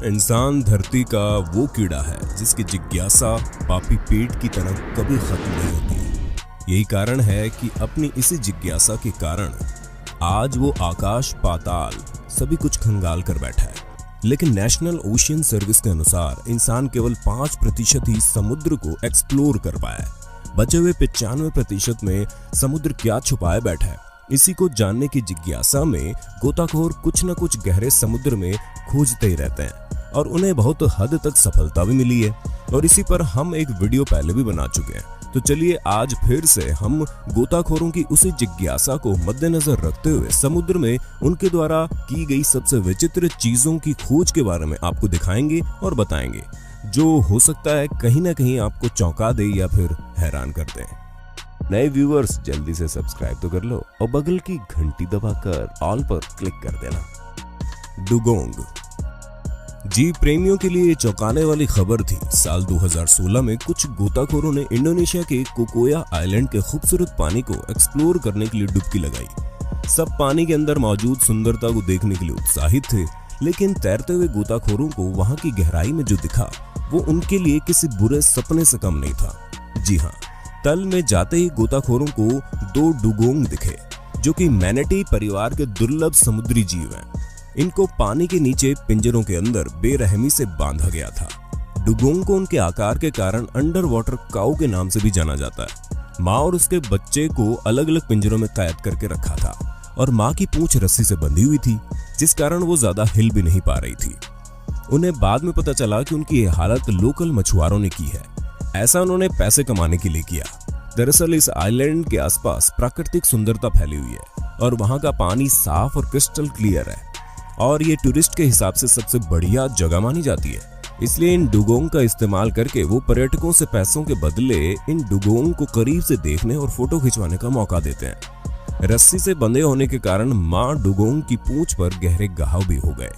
इंसान धरती का वो कीड़ा है जिसकी जिज्ञासा पापी पेट की तरह कभी खत्म नहीं होती। यही कारण है कि अपनी इसी जिज्ञासा के कारण आज वो आकाश पाताल सभी कुछ खंगाल कर बैठा है। लेकिन नेशनल ओशियन सर्विस के अनुसार इंसान केवल 5% ही समुद्र को एक्सप्लोर कर पाया है। बचे हुए 95% में समुद्र क्या छुपाए बैठा है, इसी को जानने की जिज्ञासा में गोताखोर कुछ न कुछ गहरे समुद्र में खोजते ही रहते हैं और उन्हें बहुत हद तक सफलता भी मिली है। और इसी पर हम एक वीडियो पहले भी बना चुके हैं। तो चलिए आज फिर से हम गोताखोरों की उसी जिज्ञासा को मद्देनजर रखते हुए समुद्र में उनके द्वारा की गई सबसे विचित्र चीजों की खोज के बारे में आपको दिखाएंगे और बताएंगे, जो हो सकता है कहीं ना कहीं आपको चौंका दे या फिर हैरान कर दे। नए व्यूअर्स जल्दी से सब्सक्राइब तो कर लो और बगल की घंटी दबाकर ऑल पर क्लिक कर देना। डुगोंग जीव प्रेमियों के लिए चौंकाने वाली खबर थी। साल 2016 में कुछ गोताखोरों ने इंडोनेशिया के कोकोया आइलैंड के खूबसूरत पानी को एक्सप्लोर करने के लिए डुबकी लगाई। सब पानी के अंदर मौजूद सुंदरता को देखने के लिए उत्साहित थे, लेकिन तैरते हुए गोताखोरों को वहां की गहराई में जो दिखा वो उनके लिए किसी बुरे सपने से कम नहीं था। जी हाँ, तल में जाते ही गोताखोरों को 2 डुगोंग दिखे, जो कि मैनेटी परिवार के दुर्लभ समुद्री जीव हैं। इनको पानी के नीचे पिंजरों के अंदर बेरहमी से बांधा गया था। डुगोंग को उनके आकार के कारण अंडर वाटर काऊ के नाम से भी जाना जाता है। माँ और उसके बच्चे को अलग अलग पिंजरों में कैद करके रखा था और माँ की पूंछ रस्सी से बंधी हुई थी, जिस कारण वो ज्यादा हिल भी नहीं पा रही थी। उन्हें बाद में पता चला कि उनकी ये हालत लोकल मछुआरों ने की है। ऐसा उन्होंने पैसे कमाने के लिए किया। दरअसल इस आइलैंड के आसपास प्राकृतिक सुंदरता फैली हुई है और वहां का पानी साफ और क्रिस्टल क्लियर है और ये टूरिस्ट के हिसाब से सबसे बढ़िया जगह मानी जाती है। इसलिए इन डुगोंग का इस्तेमाल करके वो पर्यटकों से पैसों के बदले इन डुगोंग को करीब से देखने और फोटो खिंचवाने का मौका देते हैं। रस्सी से बंधे होने के कारण माँ डुगोंग की पूंछ पर गहरे घाव भी हो गए।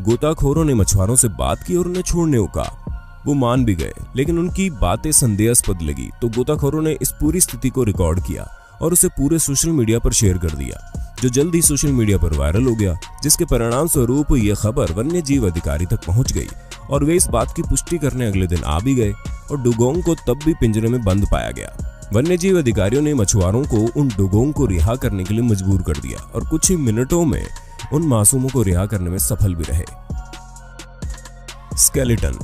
गोताखोरों ने मछुआरों से बात की और उन्हें छोड़ने को कहा। वो मान भी गए, लेकिन उनकी बातें संदेहास्पद लगी तो गोताखोरों ने इस पूरी स्थिति को रिकॉर्ड किया और उसे पूरे सोशल मीडिया पर शेयर कर दिया, जो जल्द ही सोशल मीडिया पर वायरल हो गया, जिसके परिणाम स्वरूप यह खबर वन्य जीव अधिकारी तक पहुंच गई और वे इस बात की पुष्टि करने अगले दिन आ भी गए और डुगोंग को तब भी पिंजरे में बंद पाया गया। वन्य जीव अधिकारियों ने मछुआरों को उन डुगोंग को रिहा करने के लिए मजबूर कर दिया और कुछ ही मिनटों में उन मासूमों को रिहा करने में सफल भी रहे। स्केलेटन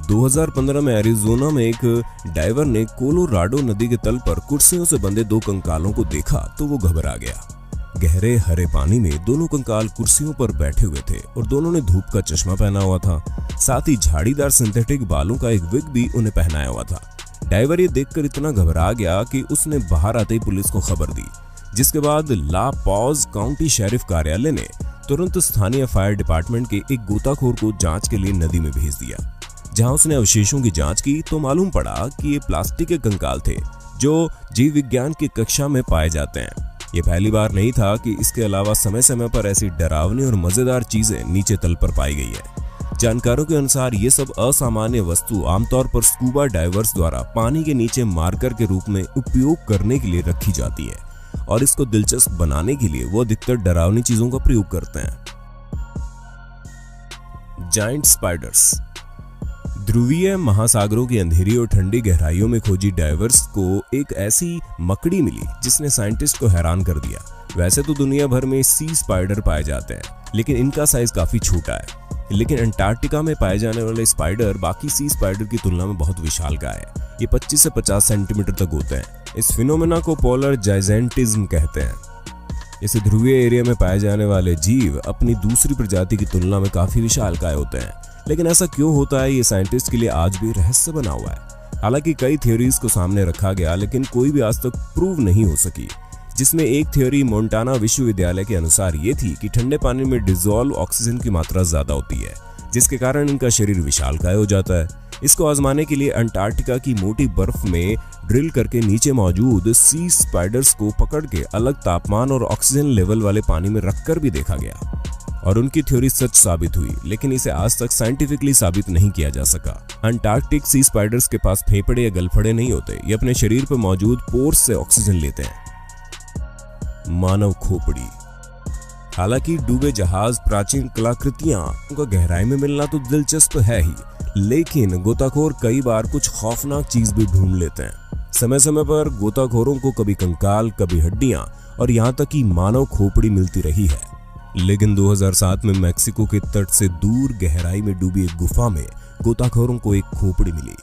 2015 में एरिज़ोना में एक डाइवर ने कोलोराडो नदी के तल पर कुर्सियों से बंधे 2 कंकालों को देखा तो वो घबरा गया। गहरे हरे पानी में दोनों कंकाल कुर्सियों पर बैठे हुए थे और दोनों ने धूप का चश्मा पहना हुआ था। साथ ही झाड़ीदार सिंथेटिक बालों का एक विग भी उन्हें पहनाया हुआ था। डाइवर ये देखकर इतना घबरा गया कि उसने बाहर आते ही पुलिस को खबर दी, जिसके बाद ला पॉज काउंटी शेरिफ कार्यालय ने तुरंत स्थानीय फायर डिपार्टमेंट के एक गोताखोर को जांच के लिए नदी में भेज दिया। जहां उसने अवशेषों की जांच की तो मालूम पड़ा कि ये प्लास्टिक के कंकाल थे जो जीव विज्ञान की कक्षा में पाए जाते हैं। ये पहली बार नहीं था कि इसके अलावा समय समय पर ऐसी डरावनी और मजेदार चीजें नीचे तल पर पाई गई है। जानकारों के अनुसार ये सब असामान्य वस्तु आमतौर पर स्कूबा डाइवर्स द्वारा पानी के नीचे मार्कर के रूप में उपयोग करने के लिए रखी जाती है और इसको दिलचस्प बनाने के लिए वो अधिकतर डरावनी चीजों का प्रयोग करते हैं। जायंट स्पाइडर्स ध्रुवीय महासागरों की अंधेरी और ठंडी गहराइयों में खोजी डाइवर्स को एक ऐसी मकड़ी मिली जिसने साइंटिस्ट को हैरान कर दिया। वैसे तो दुनिया भर में सी स्पाइडर पाए जाते हैं, लेकिन इनका साइज काफी छोटा है। लेकिन अंटार्कटिका में पाए जाने वाले स्पाइडर बाकी सी स्पाइडर की तुलना में बहुत विशालकाय है। ये 25 से 50 सेंटीमीटर तक होते हैं। इस फिनोमेना को पोलर जाइजेंटिज्म कहते हैं। इस ध्रुवीय एरिया में पाए जाने वाले जीव अपनी दूसरी प्रजाति की तुलना में काफी विशालकाय होते हैं। लेकिन ऐसा क्यों होता है, ये साइंटिस्ट के लिए आज भी रहस्य बना हुआ है। हालांकि कई थ्योरीज को सामने रखा गया, लेकिन कोई भी आज तक प्रूव नहीं हो सकी। जिसमें एक थ्योरी मोंटाना विश्वविद्यालय के अनुसार ये थी कि ठंडे पानी में डिसॉल्व ऑक्सीजन की मात्रा ज्यादा होती है, जिसके कारण इनका शरीर विशालकाय हो जाता है। इसको आजमाने के लिए अंटार्कटिका की मोटी बर्फ में ड्रिल करके नीचे मौजूद सी स्पाइडर्स को पकड़ के अलग तापमान और ऑक्सीजन लेवल वाले पानी में रखकर भी देखा गया और उनकी थ्योरी सच साबित हुई, लेकिन इसे आज तक साइंटिफिकली साबित नहीं किया जा सका। अंटार्कटिक सी स्पाइडर्स के पास फेफड़े या गलफड़े नहीं होते। ये अपने शरीर पर मौजूद पोर्स से ऑक्सीजन लेते हैं। मानव खोपड़ी हालांकि डूबे जहाज, प्राचीन कलाकृतियां उनका गहराई में मिलना तो दिलचस्प है ही, लेकिन गोताखोर कई बार कुछ खौफनाक चीज भी ढूंढ लेते हैं। समय समय पर गोताखोरों को कभी कंकाल, कभी हड्डियां और यहाँ तक कि मानव खोपड़ी मिलती रही है। लेकिन 2007 में मैक्सिको के तट से दूर गहराई में डूबी एक गुफा में गोताखोरों को एक खोपड़ी मिली,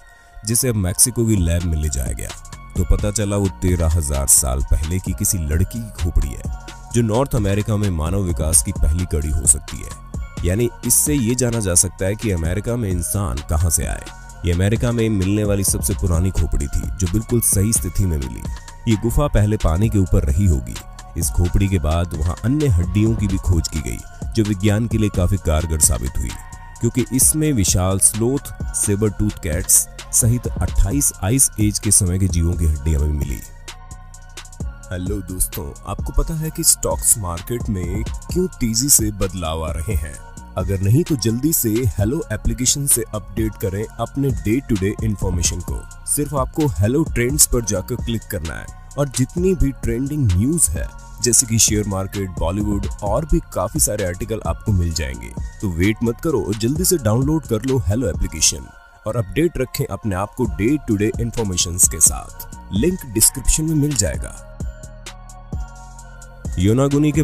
जिसे अब मैक्सिको की लैब में ले जाया गया। तो पता चला वो 13,000 साल पहले की किसी लड़की की खोपड़ी है, जो नॉर्थ अमेरिका में मानव विकास की पहली कड़ी हो सकती है। यानी इससे ये जाना जा सकता है कि अमेरिका में इंसान कहां से आए। ये अमेरिका में मिलने वाली सबसे पुरानी खोपड़ी थी, जो बिल्कुल सही स्थिति में मिली। ये गुफा पहले पानी के ऊपर रही होगी। इस खोपड़ी के बाद वहां अन्य हड्डियों की भी खोज की गई, जो विज्ञान के लिए काफी कारगर साबित हुई, क्योंकि इसमें विशाल स्लोथ, सेबर टूथ कैट्स सहित 28 आइस एज के समय के जीवों की हड्डियां भी मिली। हेलो दोस्तों, आपको पता है कि स्टॉक्स मार्केट में क्यों तेजी से बदलाव आ रहे हैं? अगर नहीं तो जल्दी से हेलो एप्लीकेशन से अपडेट करें अपने डे टू डे इंफॉर्मेशन को। सिर्फ आपको हेलो ट्रेंड्स पर जाकर क्लिक करना है और जितनी भी ट्रेंडिंग न्यूज है, जैसे कि शेयर मार्केट, बॉलीवुड और भी काफी सारे आर्टिकल आपको मिल जाएंगे। तो वेट मत करो, जल्दी से डाउनलोड कर लो हेलो एप्लीकेशन और अपडेट रखें अपने आप को डे टू डे इंफॉर्मेशन के साथ। लिंक डिस्क्रिप्शन में मिल जाएगा। योनागुनी के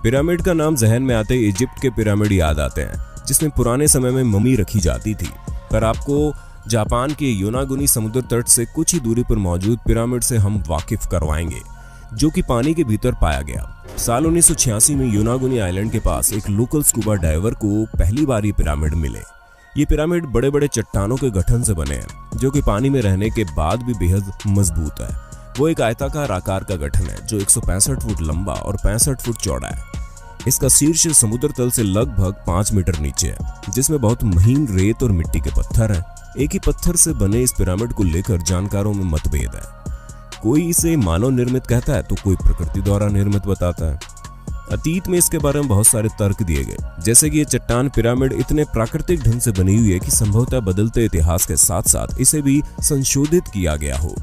पिरामिड का नाम जहन में आते ही इजिप्ट के पिरामिड याद आते हैं, जिसमें पुराने समय में मम्मी रखी जाती थी। पर आपको जापान के योनागुनी समुद्र तट से कुछ ही दूरी पर मौजूद पिरामिड से हम वाकिफ करवाएंगे, जो कि पानी के भीतर पाया गया। साल 1986 में योनागुनी आइलैंड के पास एक लोकल स्कूबा डाइवर को पहली बार ये पिरामिड मिले। ये पिरामिड बड़े बड़े चट्टानों के गठन से बने हैं, जो कि पानी में रहने के बाद भी बेहद मजबूत है। वो एक आयताकार आकार का गठन है, जो 165 फुट लंबा और 65 फुट चौड़ा है। इसका शीर्ष समुद्र तल से लगभग 5 मीटर नीचे है, जिसमें बहुत महीन रेत और मिट्टी के पत्थर हैं। एक ही पत्थर से बने इस पिरामिड को लेकर जानकारों में मतभेद है। कोई इसे मानव निर्मित कहता है तो कोई प्रकृति द्वारा निर्मित बताता है। अतीत में इसके बारे में बहुत सारे तर्क दिए गए, जैसे कि ये चट्टान पिरामिड इतने प्राकृतिक ढंग से बनी हुई है कि संभवतः बदलते इतिहास के साथ साथ इसे भी संशोधित किया गया हो।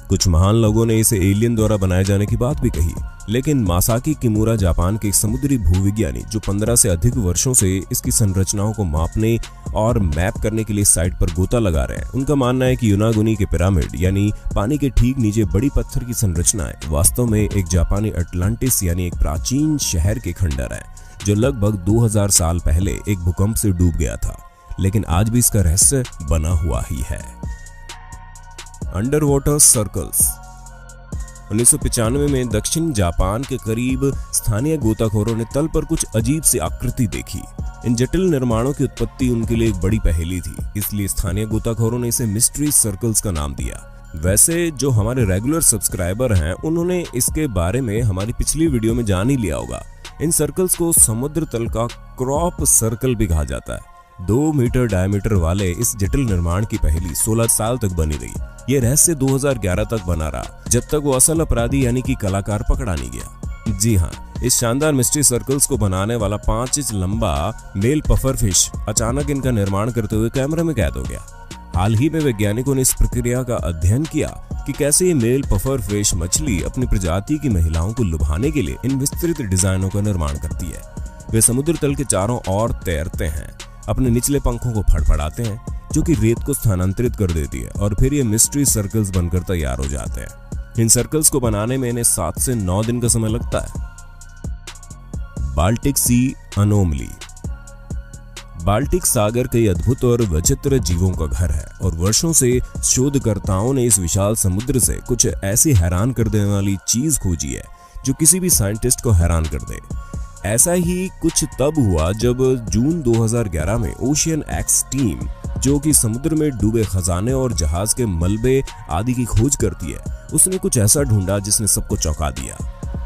कुछ महान लोगों ने इसे एलियन द्वारा बनाए जाने की बात भी कही, लेकिन मासाकी किमुरा जापान के एक समुद्री भूविज्ञानी जो 15 से अधिक वर्षों से इसकी संरचनाओं को मापने और मैप करने के लिए साइट पर गोता लगा रहे हैं, उनका मानना है कि योनागुनी के पिरामिड यानी पानी के ठीक नीचे बड़ी पत्थर की संरचनाएं वास्तव में एक जापानी अटलांटिस यानी एक प्राचीन शहर के खंडर है, जो लगभग 2000 साल पहले एक भूकंप से डूब गया था, लेकिन आज भी इसका रहस्य बना हुआ ही है। Under water circles. 1995 में दक्षिण जापान के करीब स्थानीय गोताखोरों ने तल पर कुछ अजीब सी आकृति देखी। इन जटिल निर्माणों की उत्पत्ति उनके लिए एक बड़ी पहेली थी, इसलिए स्थानीय गोताखोरों ने इसे मिस्ट्री सर्कल्स का नाम दिया। वैसे जो हमारे रेगुलर सब्सक्राइबर हैं, उन्होंने इसके बारे में हमारी पिछली वीडियो में जान ही लिया होगा। इन सर्कल्स को समुद्र तल का क्रॉप सर्कल भी कहा जाता है। 2 मीटर डायमीटर वाले इस जटिल निर्माण की पहेली 16 साल तक बनी रही। ये रहस्य 2011 तक बना रहा, जब तक वो असल अपराधी यानी कि कलाकार पकड़ा नहीं गया। जी हाँ, इस शानदार मिस्ट्री सर्कल्स को बनाने वाला 5 इंच लंबा मेल पफर फिश अचानक इनका निर्माण करते हुए कैमरे में कैद हो गया। हाल ही में वैज्ञानिकों ने इस प्रक्रिया का अध्ययन किया कि कैसे ये मेल पफर फिश मछली अपनी प्रजाति की महिलाओं को लुभाने के लिए इन विस्तृत डिजाइनों का निर्माण करती है। वे समुद्र तल के चारों ओर तैरते हैं, अपने निचले पंखों को फड़फड़ाते हैं, जो कि रेत को स्थानांतरित कर देती है, और फिर ये मिस्ट्री सर्कल्स बनकर तैयार हो जाते हैं। इन सर्कल्स को बनाने में इन्हें 7 से 9 दिन का समय लगता है। बाल्टिक सी अनोमली। बाल्टिक सागर कई अद्भुत और विचित्र जीवों का घर है, और वर्षों से शोधकर्ताओं ने इस विशाल समुद्र से कुछ ऐसी हैरान कर देने वाली चीज खोजी है जो किसी भी साइंटिस्ट को हैरान कर दे। ऐसा ही कुछ तब हुआ जब जून 2011 में ओशियन एक्स टीम, जो कि समुद्र में डूबे खजाने और जहाज के मलबे आदि की खोज करती है, उसने कुछ ऐसा ढूंढा जिसने सबको चौंका दिया।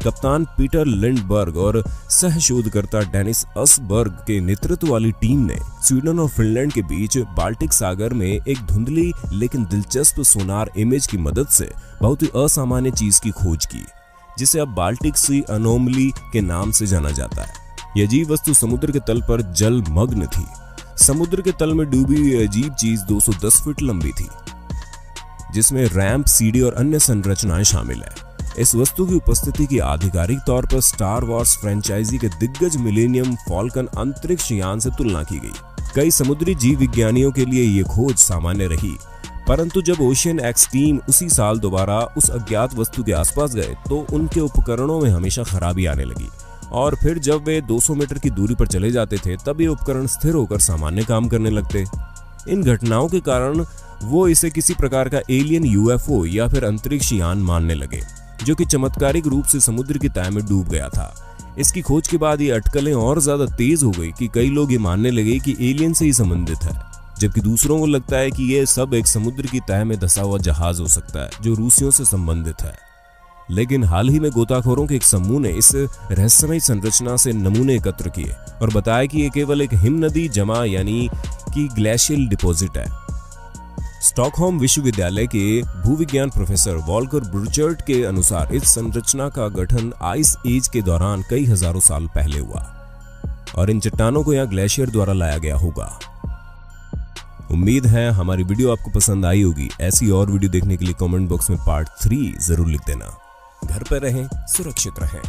कप्तान पीटर लिंडबर्ग और सह शोधकर्ता डेनिस असबर्ग के नेतृत्व वाली टीम ने स्वीडन और फिनलैंड के बीच बाल्टिक सागर में एक धुंधली लेकिन दिलचस्प सोनार इमेज की मदद से बहुत ही असामान्य चीज की खोज की, जिसे अब बाल्टिक सी अनोमली के नाम से जाना जाता है। यह अजीब वस्तु समुद्र के तल पर जलमग्न थी। समुद्र के तल में डूबी हुई अजीब चीज 210 फीट लंबी थी, जिसमें रैंप, सीढ़ी और अन्य संरचनाएं शामिल है। इस वस्तु की उपस्थिति की आधिकारिक तौर पर स्टार वॉर्स फ्रेंचाइजी के दिग्गज मिलेनियम फॉल्कन अंतरिक्ष यान से तुलना की गई। कई समुद्री जीव विज्ञानियों के लिए ये खोज सामान्य रही, परंतु जब ओशियन एक्स टीम उसी साल दोबारा उस अज्ञात वस्तु के आसपास गए तो उनके उपकरणों में हमेशा खराबी आने लगी, और फिर जब वे 200 मीटर की दूरी पर चले जाते थे तब ये उपकरण स्थिर होकर सामान्य काम करने लगते। इन घटनाओं के कारण वो इसे किसी प्रकार का एलियन यूएफओ या फिर अंतरिक्ष यान मानने लगे, जो कि चमत्कारिक रूप से समुद्र की तह में डूब गया था। इसकी खोज के बाद ये अटकलें और ज्यादा तेज हो गई कि कई लोग ये मानने लगे कि एलियन से ही संबंधित है, जबकि दूसरों को लगता है कि ये सब एक समुद्र की तह में धंसा हुआ जहाज हो सकता है जो रूसियों से संबंधित है। लेकिन हाल ही में गोताखोरों के एक समूह ने इस रहस्यमय संरचना से नमूने एकत्र किए और बताया कि ये केवल एक हिम नदी जमा यानी कि ग्लेशियल डिपॉजिट है। स्टॉकहोम विश्वविद्यालय के भूविज्ञान प्रोफेसर वॉल्कर ब्रूचर्ट के अनुसार इस संरचना का गठन आइस एज के दौरान कई हजारों साल पहले हुआ और इन चट्टानों को यहाँ ग्लेशियर द्वारा लाया गया होगा। उम्मीद है हमारी वीडियो आपको पसंद आई होगी। ऐसी और वीडियो देखने के लिए कमेंट बॉक्स में पार्ट 3 जरूर लिख देना। घर पर रहें, सुरक्षित रहें।